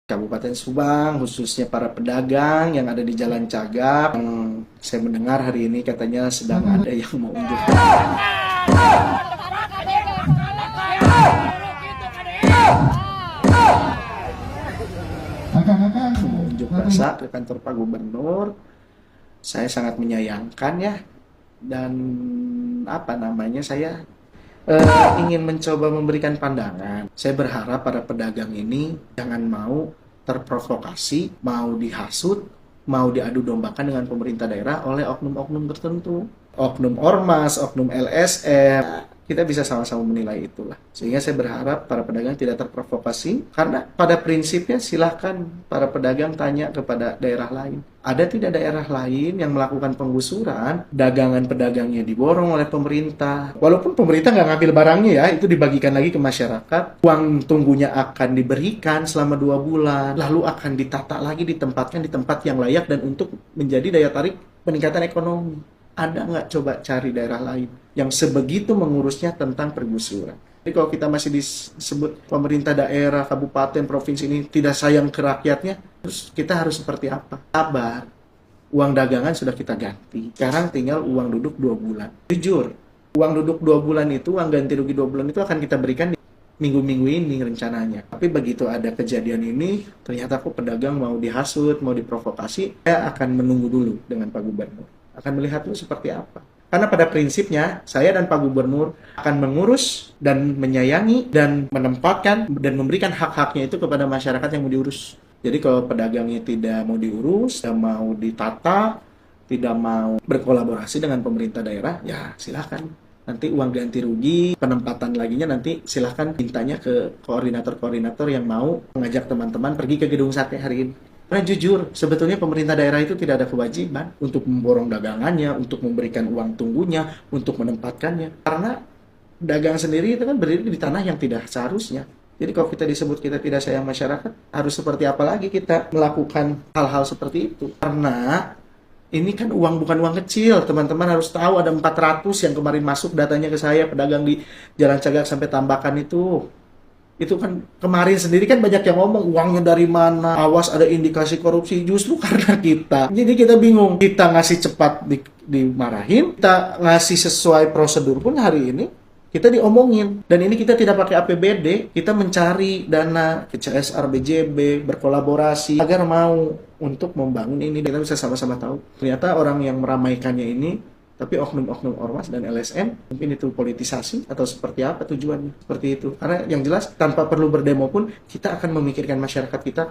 Kabupaten Subang, khususnya para pedagang yang ada di Jalan Cagak. Saya mendengar hari ini katanya sedang ada yang mau unjuk rasa ke kantor Pak Gubernur. Saya sangat menyayangkan ya, dan saya ingin mencoba memberikan pandangan. Saya berharap para pedagang ini jangan mau terprovokasi, mau dihasut, mau diadu dombakan dengan pemerintah daerah oleh oknum-oknum tertentu. Oknum ormas, oknum LSM, kita bisa sama-sama menilai itulah. Sehingga saya berharap para pedagang tidak terprovokasi, karena pada prinsipnya silahkan para pedagang tanya kepada daerah lain. Ada tidak daerah lain yang melakukan penggusuran, dagangan pedagangnya diborong oleh pemerintah. Walaupun pemerintah nggak ngambil barangnya ya, itu dibagikan lagi ke masyarakat. Uang tunggunya akan diberikan selama 2 bulan, lalu akan ditata lagi, ditempatkan di tempat yang layak dan untuk menjadi daya tarik peningkatan ekonomi. Ada nggak coba cari daerah lain yang sebegitu mengurusnya tentang pergusuran? Jadi kalau kita masih disebut pemerintah daerah, kabupaten, provinsi ini tidak sayang ke rakyatnya, terus kita harus seperti apa? Sabar. Uang dagangan sudah kita ganti. Sekarang tinggal uang duduk 2 bulan. Jujur, uang duduk 2 bulan itu, uang ganti rugi 2 bulan itu akan kita berikan di minggu-minggu ini rencananya. Tapi begitu ada kejadian ini, ternyata kok pedagang mau dihasut, mau diprovokasi, saya akan menunggu dulu dengan Pak Gubernur. Akan melihat dulu seperti apa. Karena pada prinsipnya, saya dan Pak Gubernur akan mengurus dan menyayangi dan menempatkan dan memberikan hak-haknya itu kepada masyarakat yang mau diurus. Jadi kalau pedagangnya tidak mau diurus, tidak mau ditata, tidak mau berkolaborasi dengan pemerintah daerah, ya silakan. Nanti uang ganti rugi, penempatan laginya nanti silahkan mintanya ke koordinator-koordinator yang mau mengajak teman-teman pergi ke gedung sate hari ini. Karena jujur, sebetulnya pemerintah daerah itu tidak ada kewajiban untuk memborong dagangannya, untuk memberikan uang tunggunya, untuk menempatkannya. Karena dagang sendiri itu kan berdiri di tanah yang tidak seharusnya. Jadi kalau kita disebut kita tidak sayang masyarakat, harus seperti apa lagi kita melakukan hal-hal seperti itu? Karena ini kan uang bukan uang kecil, teman-teman harus tahu ada 400 yang kemarin masuk datanya ke saya, pedagang di Jalan Cagak sampai Tambakan itu. Itu kan kemarin sendiri kan banyak yang ngomong uangnya dari mana, awas ada indikasi korupsi, justru karena kita. Jadi kita bingung, kita ngasih cepat dimarahin, kita ngasih sesuai prosedur pun hari ini kita diomongin. Dan ini kita tidak pakai APBD, kita mencari dana ke CSR, BJB, berkolaborasi agar mau untuk membangun ini. Kita bisa sama-sama tahu. Ternyata orang yang meramaikannya ini tapi oknum-oknum ormas dan LSM, mungkin itu politisasi atau seperti apa tujuannya, seperti itu. Karena yang jelas tanpa perlu berdemo pun kita akan memikirkan masyarakat kita.